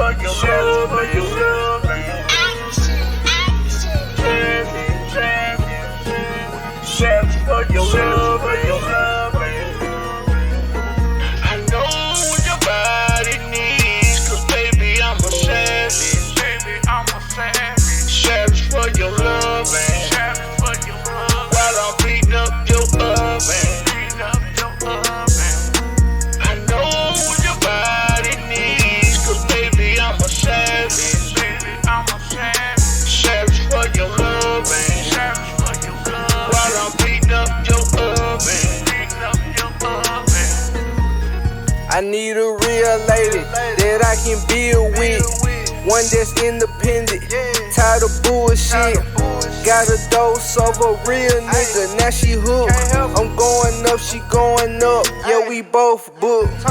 for your love, for your love, man. Savage for your love, for your love, man. I know what your body needs, 'cause baby, I'm a savage. Baby, I'm a savage. Savage for your love, man. Savage for your love. While I'm beating up your oven. Beating up your oven. I know what your body needs, 'cause baby, I'm a savage. Baby, I'm a savage. Savage for your love, man. Savage for your love. While I'm beating up your oven. Beating up your oven. I need a real lady that I can build with. One that's independent, tired of bullshit. Got a dose of a real nigga, now she hooked. I'm going up, she going up, yeah, we both booked.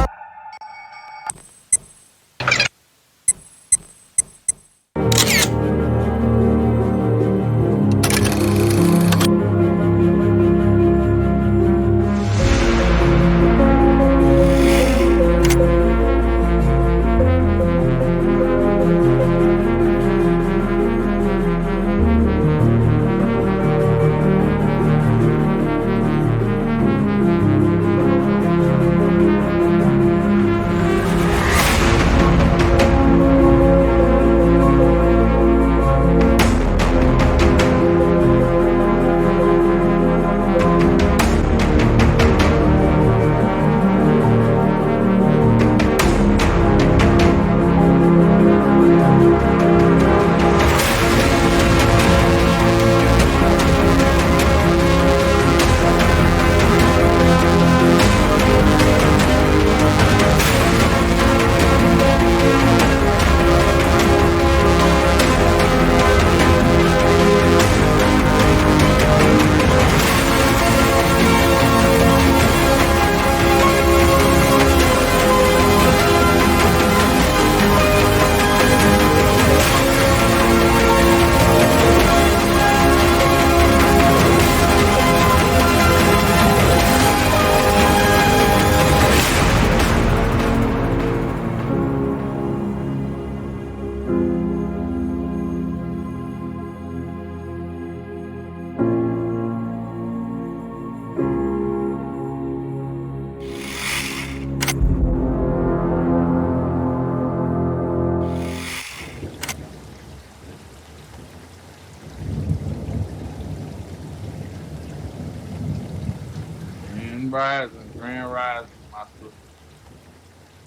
Grand Rising, my sister.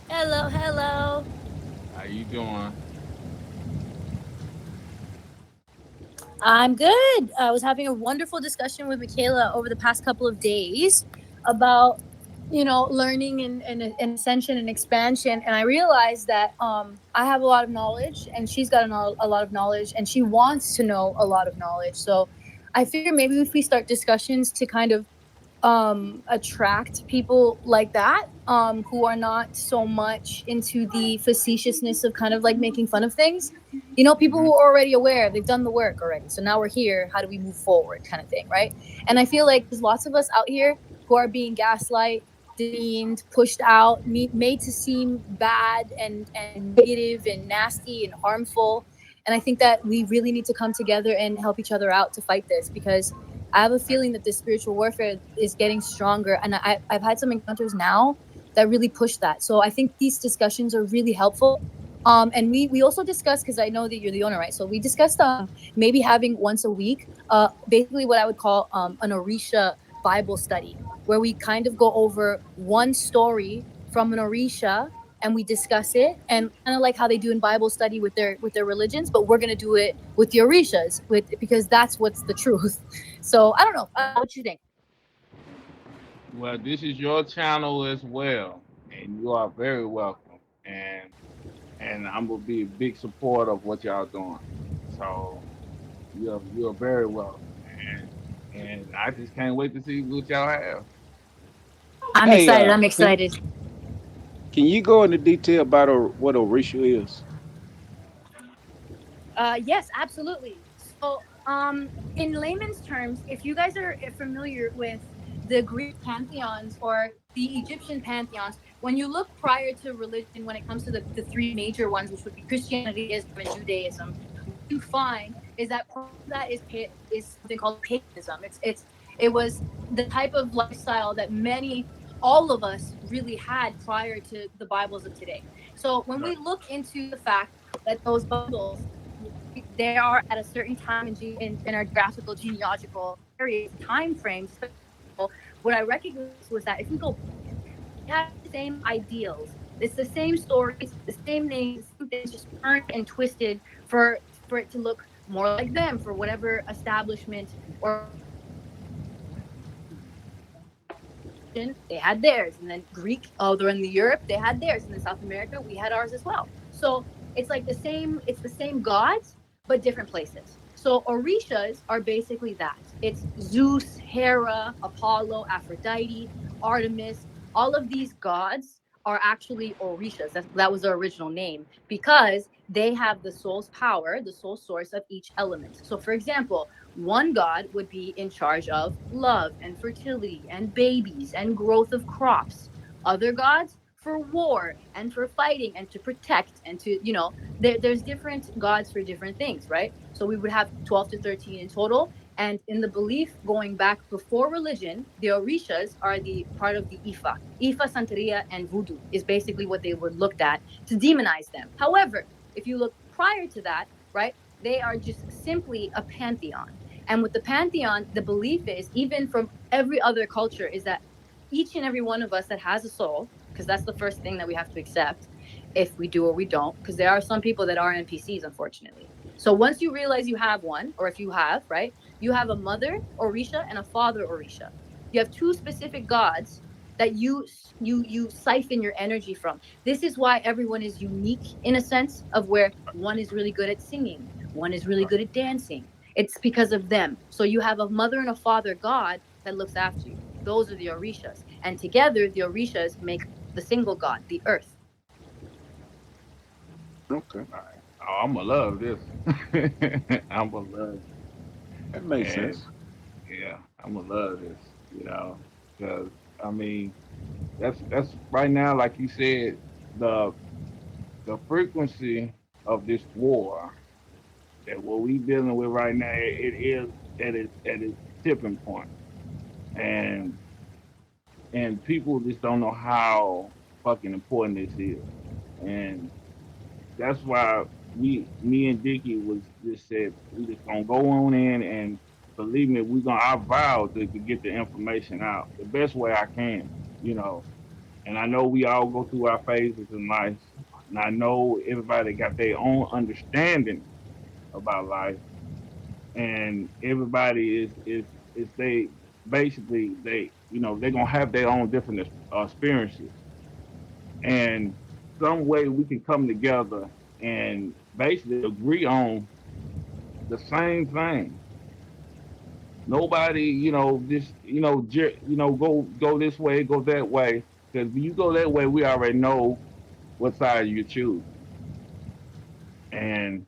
Hello, hello. How you doing? I'm good. I was having a wonderful discussion with Mikhala over the past couple of days about, learning and ascension and expansion. And I realized that I have a lot of knowledge and she's got a lot of knowledge and she wants to know a lot of knowledge. So I figure maybe if we start discussions to kind of attract people like that, who are not so much into the facetiousness of kind of like making fun of things. People who are already aware, they've done the work already. So now we're here. How do we move forward, kind of thing, right? And I feel like there's lots of us out here who are being gaslight, demeaned, pushed out, made to seem bad and negative and nasty and harmful. And I think that we really need to come together and help each other out to fight this, because I have a feeling that this spiritual warfare is getting stronger. And I've had some encounters now that really push that. So I think these discussions are really helpful. And we also discussed, because I know that you're the owner, right? So we discussed maybe having once a week, basically what I would call an Orisha Bible study, where we kind of go over one story from an Orisha and we discuss it, and kind of like how they do in Bible study with their religions, but we're gonna do it with the Orishas, because that's what's the truth. So I don't know, what you think? Well, this is your channel as well, and you are very welcome. And I'm gonna be a big supporter of what y'all doing. So you're very welcome, and I just can't wait to see what y'all have. I'm Hey, excited. I'm excited. Can you go into detail about what Orisha is? Yes, absolutely. So, in layman's terms, if you guys are familiar with the Greek pantheons or the Egyptian pantheons, when you look prior to religion, when it comes to the three major ones, which would be Christianity, Islam, and Judaism, what you find is that part of that is something called paganism. It was the type of lifestyle that all of us really had prior to the Bibles of today. So when we Right. look into the fact that those Bibles, they are at a certain time in our graphical genealogical areas, time frames, especially, what I recognized was that if we go, they have the same ideals. It's the same stories, the same names, the same things, just turned and twisted for it to look more like them, for whatever establishment or they had theirs, and then Greek, oh, they're in the Europe, they had theirs, and then South America, we had ours as well. So it's like it's the same gods, but different places. So Orishas are basically that. It's Zeus, Hera, Apollo, Aphrodite, Artemis. All of these gods are actually Orishas. That was their original name because they have the soul's power, the soul source of each element. So, for example, one god would be in charge of love and fertility and babies and growth of crops. Other gods for war and for fighting and to protect and to, there's different gods for different things, right? So we would have 12 to 13 in total. And in the belief going back before religion, the Orishas are the part of the Ifa. Ifa, Santeria, and Voodoo is basically what they were looked at to demonize them. However, if you look prior to that, right, they are just simply a pantheon. And with the pantheon, the belief is, even from every other culture, is that each and every one of us that has a soul, because that's the first thing that we have to accept, if we do or we don't, because there are some people that are NPCs, unfortunately. So once you realize you have one, or if you have, right, you have a mother Orisha and a father Orisha. You have two specific gods that you siphon your energy from. This is why everyone is unique in a sense of where one is really good at singing, one is really Right. good at dancing. It's because of them. So you have a mother and a father god that looks after you. Those are the Orishas. And together, the Orishas make the single god, the earth. Okay, Right. Oh, I'm gonna love this. I'm gonna love that it. makes And sense. yeah, I'm gonna love this. You know, because I mean, that's right now, like you said, the the frequency of this war that what we dealing with right now, it is at its tipping point, and people just don't know how fucking important this is, and that's why me and Dickie was just said we just gonna go on in and believe me, I vow to get the information out the best way I can, you know. And I know we all go through our phases in life, and I know everybody got their own understanding about life, and everybody is they basically they're gonna have their own different experiences, and some way we can come together and basically agree on the same thing. Nobody, just go this way, go that way. Because when you go that way, we already know what side you choose. And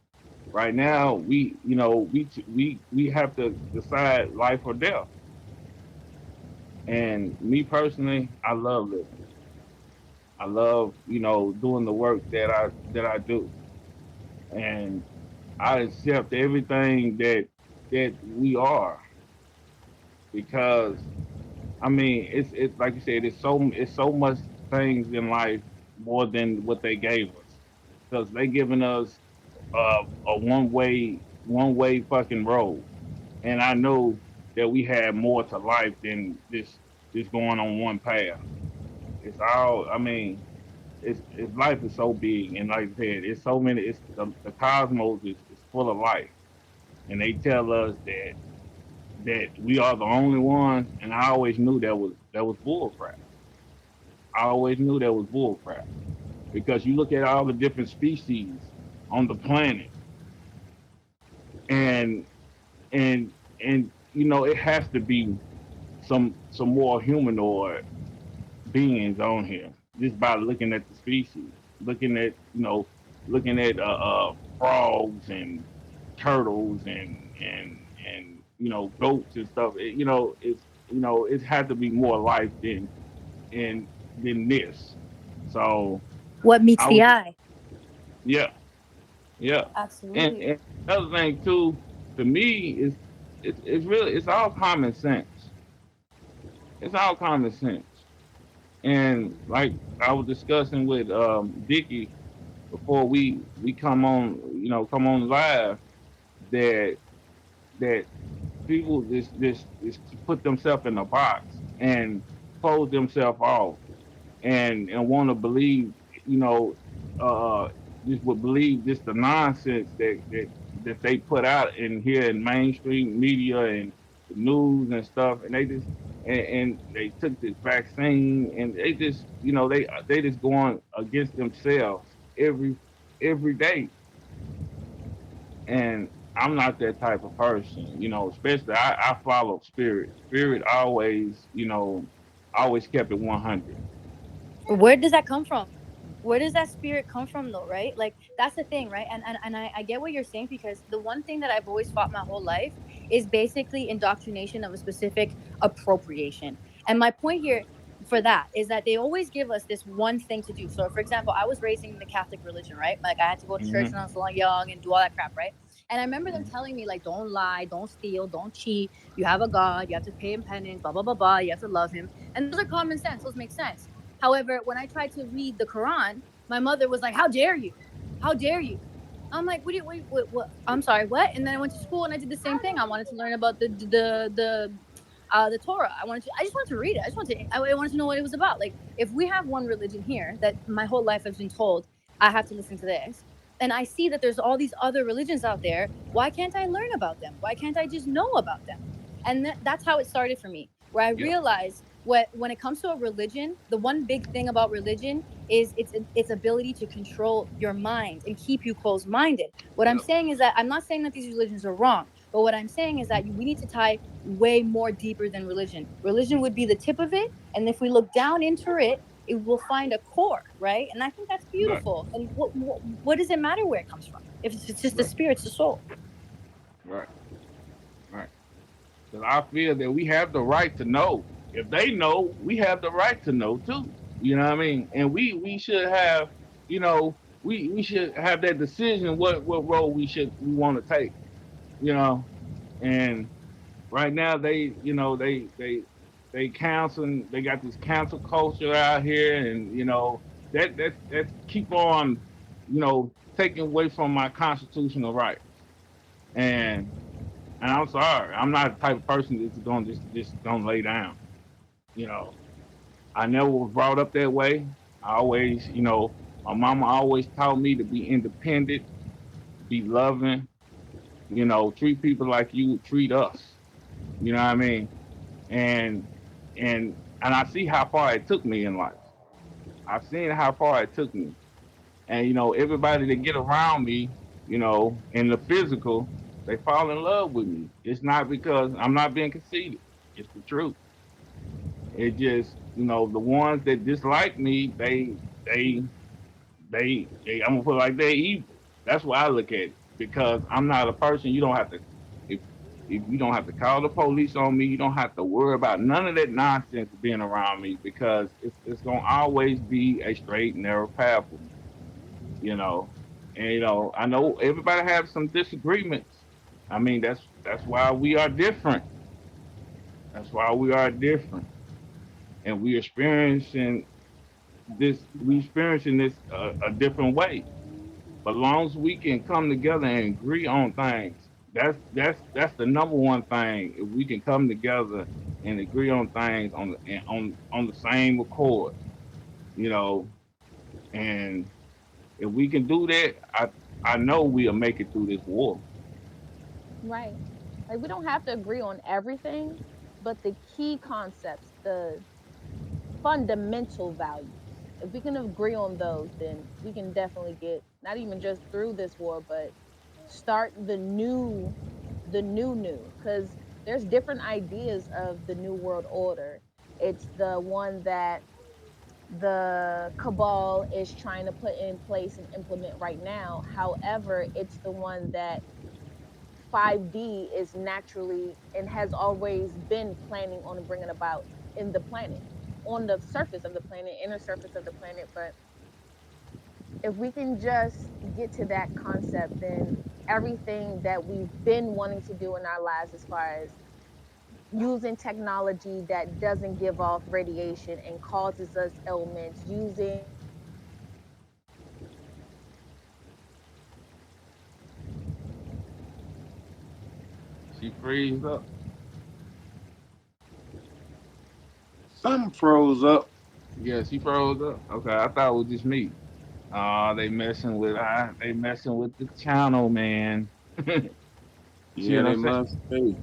right now, we have to decide life or death. And me personally, I love living. I love, doing the work that I do, and I accept everything that we are, because I mean it's like you said, it's so much things in life more than what they gave us, because they giving us a one way fucking road, and I know that we have more to life than this going on one path. It's all, I mean, it's life is so big, and like I said, it's so many. It's the cosmos is full of life, and they tell us that we are the only ones, and I always knew that was bull crap. I always knew that was bull crap, because you look at all the different species on the planet, and and it has to be some more humanoid beings on here, just by looking at the species, looking at frogs and turtles and goats and stuff. It's it had to be more life than this. So What meets I the was, eye? yeah, yeah. Absolutely. And the other thing too, to me, is it's really it's all common sense. It's all common sense. And like I was discussing with Dicky before we come on, come on live, that that people this put themselves in a box and close themselves off and want to believe, you know, uh, just would believe just the nonsense that they put out in here in mainstream media and the news and stuff, and and they took this vaccine and they just, they just going against themselves every day, and I'm not that type of person, especially I follow spirit. Spirit always, always kept it 100. Where does that come from? Where does that spirit come from though, right? Like that's the thing, right? And I get what you're saying, because the one thing that I've always fought my whole life is basically indoctrination of a specific appropriation. And my point here for that is that they always give us this one thing to do. So for example, I was raised in the Catholic religion, right? Like I had to go to church when I Hmm. was young and do all that crap, right? And I remember them telling me like, don't lie, don't steal, don't cheat. You have a God, you have to pay him penance, blah blah blah blah. You have to love him, and those are common sense. Those make sense. However, when I tried to read the Quran, my mother was like, "How dare you? How dare you?" I'm like, "What? Do you, what? I'm sorry, what?" And then I went to school and I did the same thing. I wanted to learn about the Torah. I just wanted to read it. I wanted to know what it was about. Like, if we have one religion here that my whole life I've been told I have to listen to this, and I see that there's all these other religions out there, why can't I learn about them? Why can't I just know about them? And that's how it started for me, where I Yeah. realized when it comes to a religion, the one big thing about religion is its ability to control your mind and keep you closed minded. What I'm Yeah. saying is that I'm not saying that these religions are wrong, but what I'm saying is that we need to tie way more deeper than religion. Religion would be the tip of it, and if we look down into it, it will find a core, right? And I think that's Right. beautiful. And what does it matter where it comes from if it's just the Right. spirit, it's the soul? Right. Right. Because I feel that we have the right to know. If they know, we have the right to know too. You know what I mean? And we should have, we should have that decision what role we want to take. You know, and right now they counseling. They got this council culture out here, and that's keep on, taking away from my constitutional rights. And I'm sorry, I'm not the type of person that's going to just don't lay down. You know, I never was brought up that way. I always, my mama always taught me to be independent, be loving, treat people like you would treat us. You know what I mean? And and I see how far it took me in life. I've seen how far it took me. And everybody that get around me, in the physical, they fall in love with me. It's not because I'm not being conceited. It's the truth. It just, the ones that dislike me, I'm gonna put it like they're evil. That's why I look at it, because I'm not a person. You don't have to, if you don't have to call the police on me, you don't have to worry about none of that nonsense being around me, because it's gonna always be a straight and narrow path for me. you know. And I know everybody has some disagreements. I mean, that's why we are different. That's why we are different, and we experiencing this a different way. But as long as we can come together and agree on things, that's the number one thing. If we can come together and agree on things on the same accord, you know, and if we can do that, I know we'll make it through this war. Right. Like we don't have to agree on everything, but the key concepts, the fundamental values, if we can agree on those, then we can definitely get not even just through this war, but start the new because there's different ideas of the new world order. It's the one that the cabal is trying to put in place and implement right now. However, it's the one that 5D is naturally and has always been planning on bringing about in the planet. on the surface of the planet, inner surface of the planet. But if we can just get to that concept, then everything that we've been wanting to do in our lives, as far as using technology that doesn't give off radiation and causes us ailments, using She freeze up. Something froze up. Yeah, she froze up. Okay, I thought it was just me. They messing with the channel, man. See Yeah, what I'm they saying? must be.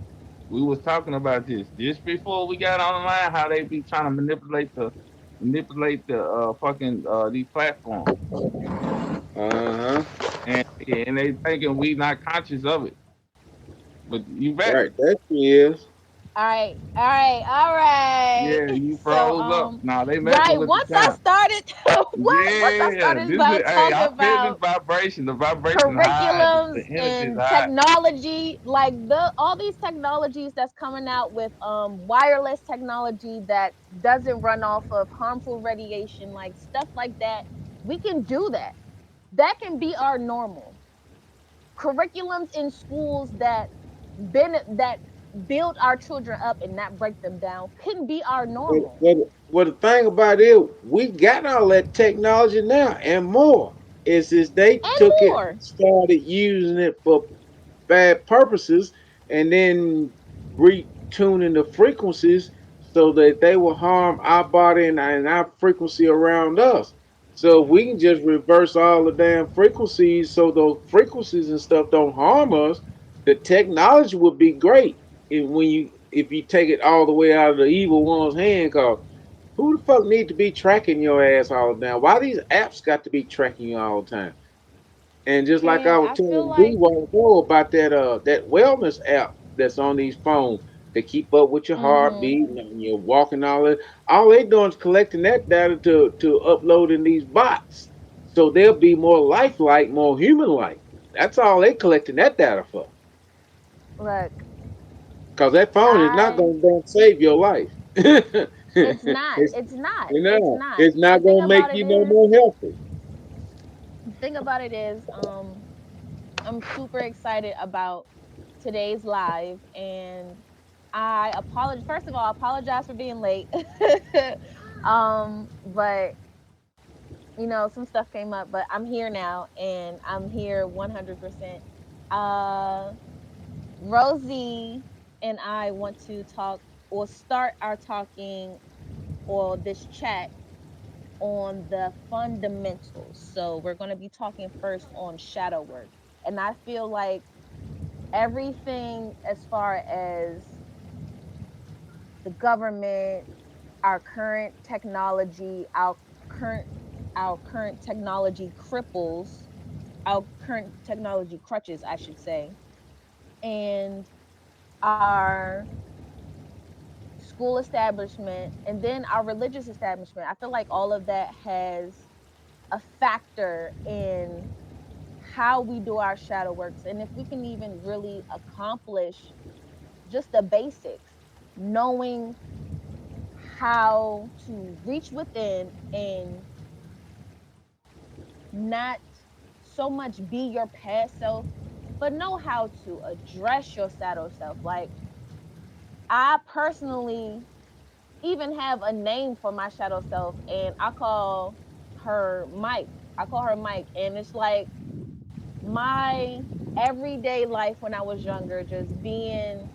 We was talking about this just before we got on the line. How they be trying to manipulate the fucking these platforms, Uh-huh. and they thinking we not conscious of it. But you back? Right, that she is. all right, all right, all right. Yeah, you So froze up. Now they messing right, with the once I channel. started once I Yeah, started this is. about Hey, talking I feel this about vibration. The vibration high. The curriculums energy is and high. technology, like the all these technologies that's coming out with wireless technology that doesn't run off of harmful radiation, like stuff like that, we can do that. That can be our normal curriculums in schools that that build our children up and not break them down can be our But, normal but, well, the thing about it, we got all that technology now and more. Is they and took it more. and started using it for bad purposes and then retuning the frequencies so that they will harm our body and our frequency around us. So we can just reverse all the damn frequencies so those frequencies and stuff don't harm us. The technology would be great if you take it all the way out of the evil one's hand. Cause who the fuck need to be tracking your ass all the time? Why these apps got to be tracking you all the time? And just like I And was I feel telling D like while ago about that wellness app that's on these phones to keep up with your mhm, heartbeat and your walking, all they doing is collecting that data to upload in these bots. So they'll be more lifelike, more human like. That's all they collecting that data for. look, Because that phone is not I gonna save your life. it's not, it's it's not, you it's know, not. it's not The thing gonna make about it you no is, more healthy. the thing about it is, I'm super excited about today's live, and I apologize. First of all, I apologize for being late. But some stuff came up, but I'm here now, and I'm here 100%. Uh, Rosie and I want to talk or start our talking or this chat on the fundamentals. So we're going to be talking first on shadow work. And I feel like everything as far as the government, our current technology, current our current technology cripples, our current technology crutches, I should say, and our school establishment and then our religious establishment. I feel like all of that has a factor in how we do our shadow works, and if we can even really accomplish just the basics, knowing how to reach within and not so much be your past self, but know how to address your shadow self. Like, I personally even have a name for my shadow self, and her Mike. I call her Mike, and it's like my everyday life when I was younger, just being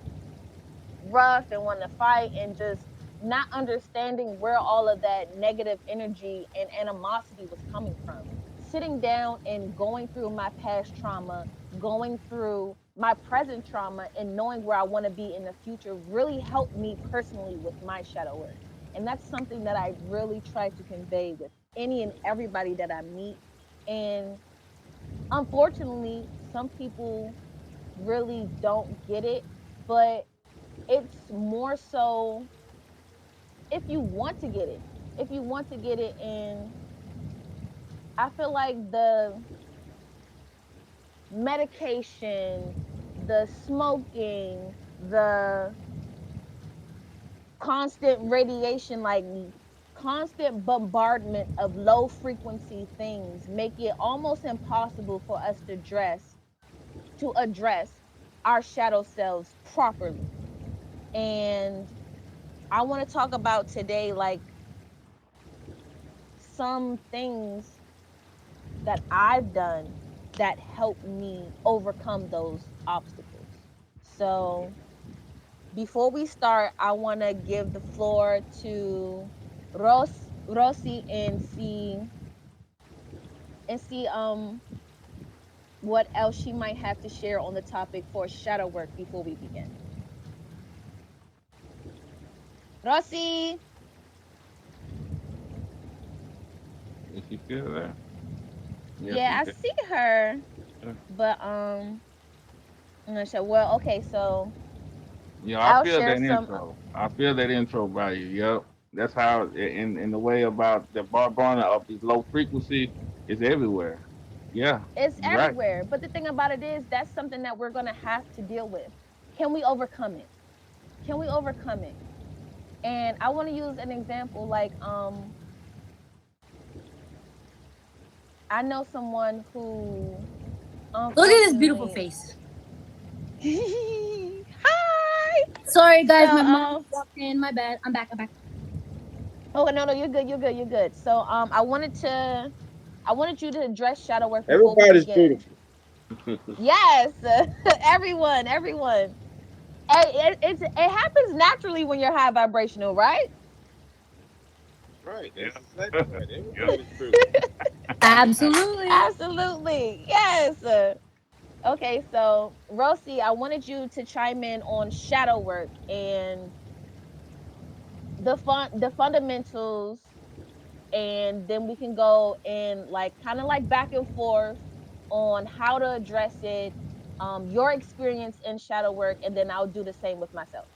rough and wanting to fight and just not understanding where all of that negative energy and animosity was coming from. Sitting down and going through my past trauma, going through my present trauma, and knowing where I want to be in the future really helped me personally with my shadow work. And that's something that I really try to convey with any and everybody that I meet. And unfortunately, some people really don't get it, but it's more so if you want to get it. If you want to get it, and I feel like the medication, the smoking, the constant radiation, like constant bombardment of low frequency things make it almost impossible for us to address our shadow selves properly. And I want to talk about today, like, some things that I've done that helped me overcome those obstacles. So before we start, I want to give the floor to Rosie, and see what else she might have to share on the topic for shadow work before we begin. Rosie. Is she still there? Yes, Yeah, she's I there. see her, but I'm not sure. Well, okay, so Yeah, I I'll feel share that some. intro. I feel that intro by you. Yep. That's how in the way about the barbana of these low frequency is everywhere. Yeah, It's you're right. everywhere, but the thing about it is that's something that we're gonna have to deal with. Can we overcome it? Can we overcome it? And I want to use an example. Like, I know someone who Look at this beautiful unfortunately. face. Hi. Sorry, So guys, my mom walked in. My bad. I'm back. I'm back. oh, no, no, you're good, you're good, you're good. So I wanted you to address shadow work before we Everybody's begin. beautiful. Yes. Everyone. It happens naturally when you're high vibrational, right? Right. Yeah. That's exactly right. Yep. Everybody's beautiful. Absolutely. Absolutely. Yes. Okay, so Rosie, I wanted you to chime in on shadow work and the fundamentals, and then we can go and, like, kind of like back and forth on how to address it, your experience in shadow work, and then I'll do the same with myself.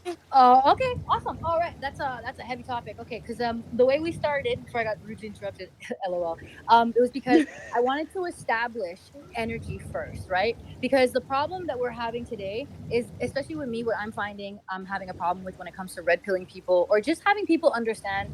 Okay. Awesome. All right. That's a heavy topic. Okay, because the way we started before I got rudely interrupted, lol. It was because I wanted to establish energy first, right? Because the problem that we're having today is, especially with me, what I'm finding I'm having a problem with when it comes to red pilling people or just having people understand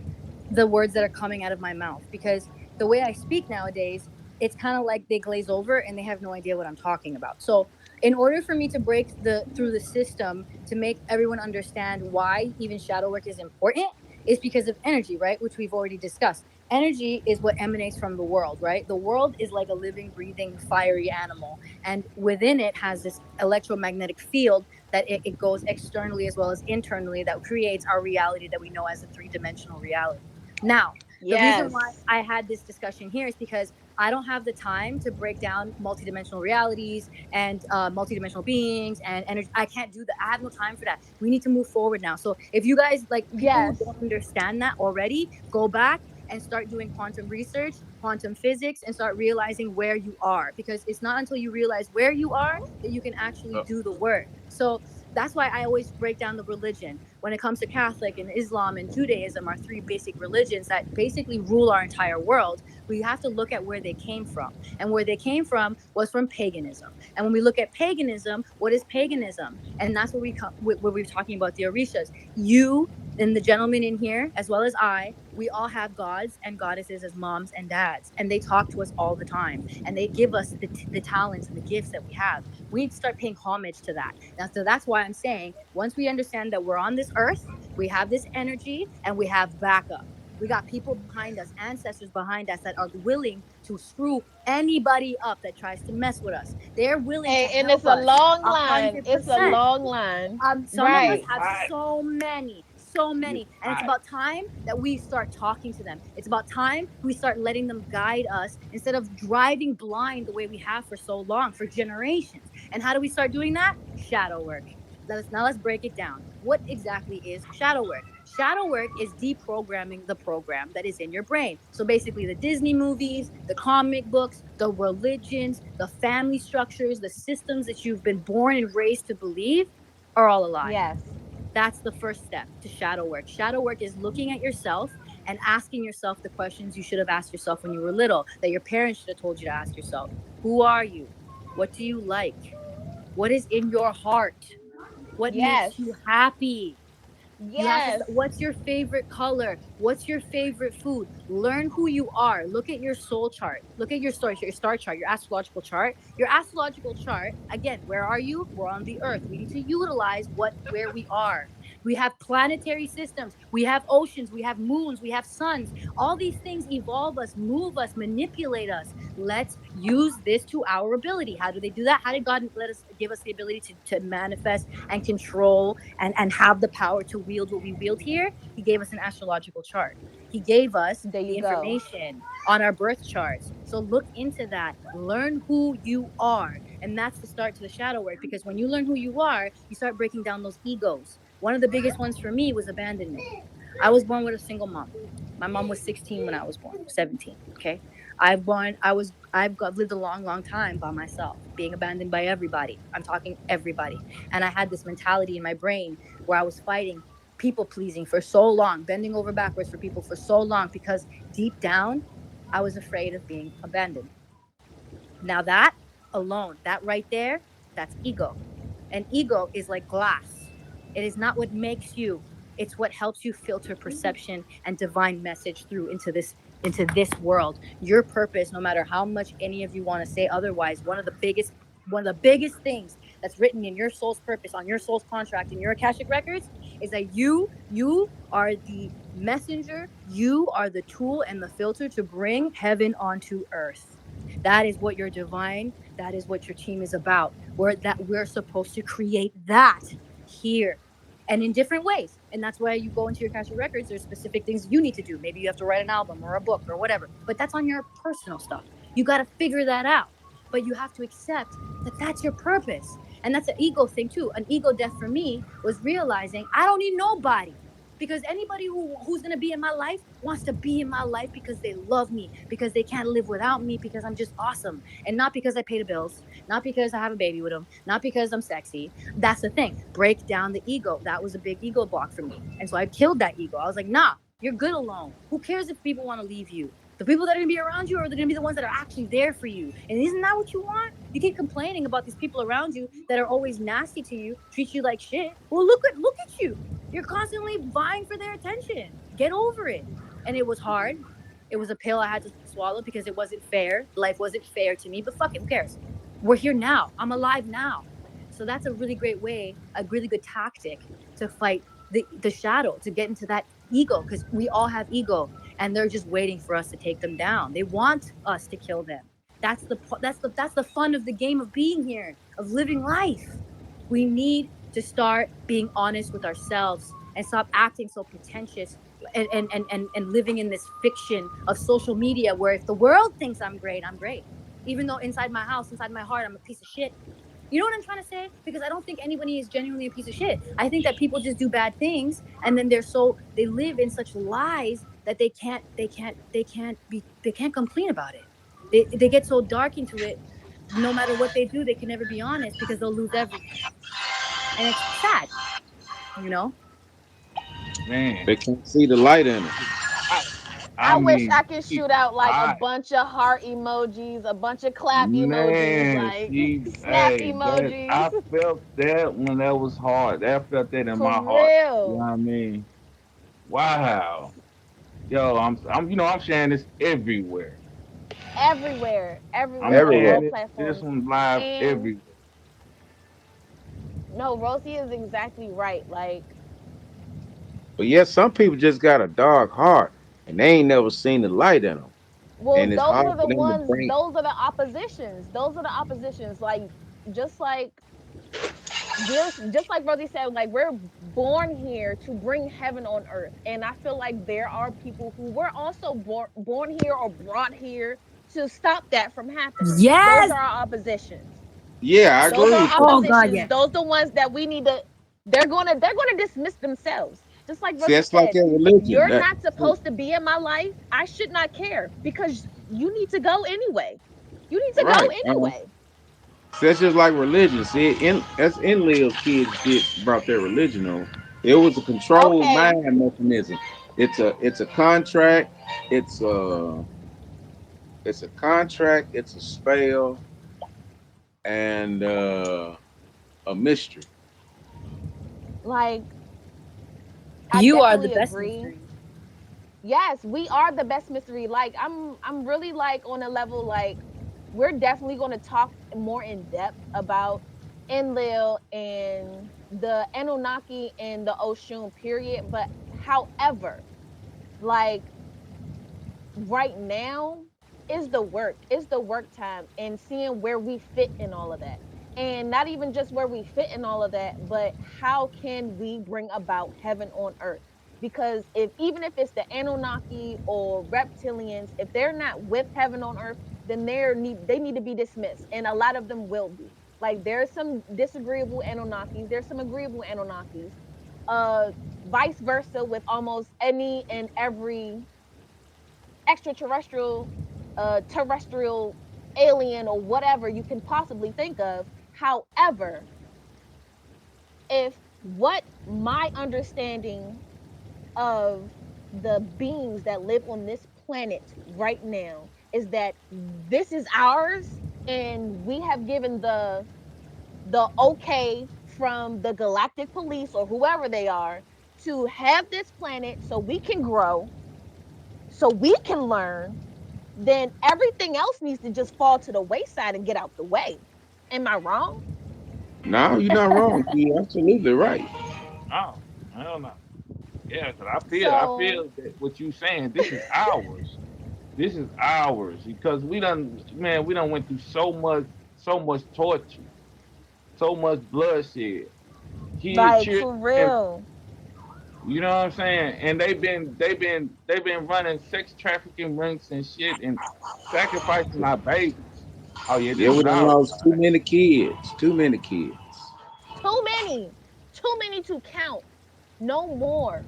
the words that are coming out of my mouth. Because the way I speak nowadays, it's kind of like they glaze over and they have no idea what I'm talking about. So in order for me to break the through the system to make everyone understand why even shadow work is important is because of energy, right? Which we've already discussed. Energy is what emanates from the world, right? The world is like a living, breathing, fiery animal, and within it has this electromagnetic field that it goes externally as well as internally that creates our reality that we know as a three-dimensional reality. Now, the reason why Yes. I had this discussion here is because I don't have the time to break down multidimensional realities and multidimensional beings and energy. I can't do that. I have no time for that. We need to move forward now. So if you guys, like people who Yes. don't understand that already, go back and start doing quantum research, quantum physics, and start realizing where you are. Because it's not until you realize where you are that you can actually Yep. do the work. So that's why I always break down the religion. When it comes to Catholic and Islam and Judaism, our three basic religions that basically rule our entire world, we have to look at where they came from. And where they came from was from paganism. And when we look at paganism, what is paganism? And that's where we're talking about the Orishas. You and the gentleman in here, as well as I, we all have gods and goddesses as moms and dads, and they talk to us all the time, and they give us the talents and the gifts that we have. We need to start paying homage to that. Now, so that's why I'm saying once we understand that we're on this earth, we have this energy, and we have backup. We got people behind us, ancestors behind us that are willing to screw anybody up that tries to mess with us. They're willing to Hey, and it's help a us long a line. hundred It's a percent. long line. Some of us You Right. have right. so You many, and it's right. about time that we start talking to them. It's about time we start letting them guide us instead of driving blind the way we have for so long, for generations. And how do we start doing that? Shadow work. Let's break it down. What exactly is shadow work? Shadow work is deprogramming the program that is in your brain. So basically, the Disney movies, the comic books, the religions, the family structures, the systems that you've been born and raised to believe are all a lie. Yes. That's the first step to shadow work. Shadow work is looking at yourself and asking yourself the questions you should have asked yourself when you were little, that your parents should have told you to ask yourself. Who are you? What do you like? What is in your heart? What makes Yes. you happy? You have to Yes. what's your favorite color? What's your favorite food? Learn who you are. Look at your soul chart. Look at your star chart, your astrological chart. Your astrological chart, again, where are you? We're on the earth. We need to utilize where we are. We have planetary systems. We have oceans, we have moons, we have suns. All these things evolve us, move us, manipulate us. Let's use this to our ability. How do they do that? How did God let us give us the ability to manifest and control and have the power to wield what we wield here? He gave us an astrological chart. He gave us There you the go. information on our birth charts. So look into that. Learn who you are. And that's the start to the shadow work, because when you learn who you are, you start breaking down those egos. One of the biggest ones for me was abandonment. I was born with a single mom. My mom was 16 when I was born, 17. Okay. I've lived a long, long time by myself, being abandoned by everybody. I'm talking everybody. And I had this mentality in my brain where I was fighting people pleasing for so long, bending over backwards for people for so long, because deep down, I was afraid of being abandoned. Now that alone, that right there, that's ego. And ego is like glass. It is not what makes you. It's what helps you filter perception and divine message through into this world. Your purpose, no matter how much any of you want to say otherwise, one of the biggest things that's written in your soul's purpose, on your soul's contract, in your Akashic records, is that you are the messenger, you are the tool and the filter to bring heaven onto earth. That is what your divine, that is what your team is about. We're supposed to create that here, and in different ways. And that's why you go into your Akashic records. There's specific things you need to do. Maybe you have to write an album or a book or whatever, but that's on your personal stuff. You got to figure that out. But you have to accept that that's your purpose. And that's an ego thing too. An ego death for me was realizing I don't need nobody, because anybody who's going to be in my life wants to be in my life because they love me, because they can't live without me, because I'm just awesome, and not because I pay the bills, not because I have a baby with them, not because I'm sexy. That's the thing. Break down the ego. That was a big ego block for me, and so I killed that ego. I was like, nah, you're good alone. Who cares if people want to leave you? The people that are going to be around you are going to be the ones that are actually there for you. And isn't that what you want? You keep complaining about these people around you that are always nasty to you, treat you like shit. Well, look at you. You're constantly vying for their attention. Get over it. And it was hard. It was a pill I had to swallow because it wasn't fair. Life wasn't fair to me, but fuck it, who cares? We're here now. I'm alive now. So that's a really great way, a really good tactic to fight the shadow, to get into that ego, because we all have ego and they're just waiting for us to take them down. They want us to kill them. That's the fun of the game of being here, of living life. We need to start being honest with ourselves and stop acting so pretentious and living in this fiction of social media where if the world thinks I'm great, I'm great. Even though inside my house, inside my heart, I'm a piece of shit. You know what I'm trying to say? Because I don't think anybody is genuinely a piece of shit. I think that people just do bad things and then they live in such lies that they can't come clean about it. They get so dark into it, no matter what they do, they can never be honest because they'll lose everything. And it's sad, you know? Man, They can't see the light in it. I, I I wish mean, I could she shoot out like a hot. bunch of heart emojis, a bunch of clap emojis, Man, like she, snap hey, that emojis. I felt that when that was hard. I felt that in For my heart. You know what real. I mean? Wow. Yo, I'm sharing this everywhere. Everywhere, I'm everywhere on all Everywhere. sharing this platforms. one live And everywhere. no, Rosie is exactly right. Like, But yet some people just got a dark heart and they ain't never seen the light in them. well, And it's those hard are the for them to ones, bring. those are the oppositions. Those are the oppositions. Like, just like we're just like Rosie said, like we're born here to bring heaven on earth. And I feel like there are people who were also born here or brought here to stop that from happening. Those Yes. are our oppositions. Yeah, I Those agree are with you. Oh God, oppositions. yes. Those the ones that we need to, they're gonna dismiss themselves. Just like See, Rosie that's like said, in religion. you're That not supposed to be in my life. I should not care because you need to go anyway. You need to go right. anyway. See, that's just like religion. See, that's in Leo's kids did brought their religion on. It was a controlled Okay. mind mechanism. It's a contract. It's a it's a contract. It's a spell and a mystery. Like I You are the definitely best agree. mystery. Yes, we are the best mystery. Like I'm really like on a level like we're definitely going to talk more in depth about Enlil and the Anunnaki and the Oshun period. But however, like right now is the work time and seeing where we fit in all of that, and not even just where we fit in all of that, but how can we bring about heaven on earth, because if even if it's the Anunnaki or reptilians, if they're not with heaven on earth, then they need to be dismissed, and a lot of them will be. Like there's some disagreeable Anunnakis, there's some agreeable Anunnakis, uh vice versa with almost any and every extraterrestrial, terrestrial, alien, or whatever you can possibly think of. However, if what my understanding of the beings that live on this planet right now is that this is ours, and we have given the okay from the galactic police or whoever they are to have this planet so we can grow, so we can learn, then everything else needs to just fall to the wayside and get out the way. Am I wrong? No, you're not wrong. You're absolutely right. Oh, hell no. Yeah, because I So, feel that what you saying, this is ours. This is ours because we done went through so much torture, so much bloodshed. Kids, like children, for real. you know what I'm saying? And they've been running sex trafficking rings and shit and sacrificing our babies. Oh yeah, Yeah, this we is done our lost too side. many kids. Too many kids. Too many. Too many to count. No more.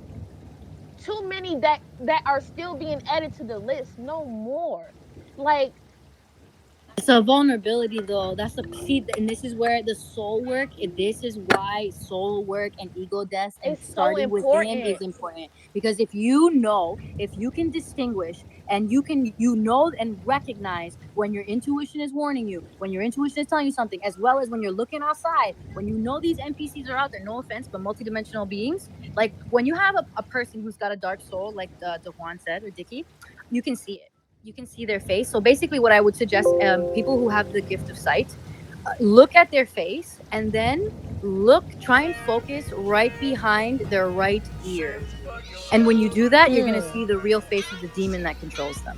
Too many that are still being added to the list. No more. Like It's a vulnerability though. That's a see, and this is where the soul work. This is why soul work and ego deaths and it's so starting within is important. important. Because if you know, if you can distinguish and you know and recognize when your intuition is warning you, when your intuition is telling you something, as well as when you're looking outside, when you know these NPCs are out there. No offense, but multidimensional beings. Like when you have a person who's got a dark soul, like Juan said or Dicky, you can see it, you can see their face. So basically, what I would suggest, people who have the gift of sight, look at their face and then try and focus right behind their right ear. And when you do that, you're gonna Mm. see the real face of the demon that controls them.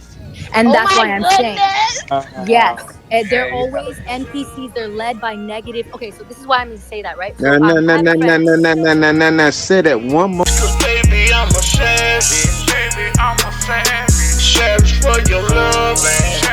And Oh that's my why I'm saying, goodness. yes, they're Yeah, always NPCs. They're led by negative. Okay, so this is why I'm gonna say that, right? No, So no, I no, have no, a no, friend. no, no, no, no, no, no. Say that one more. Cause baby, I'm a savage. Baby, I'm a savage. Savage for your love, man.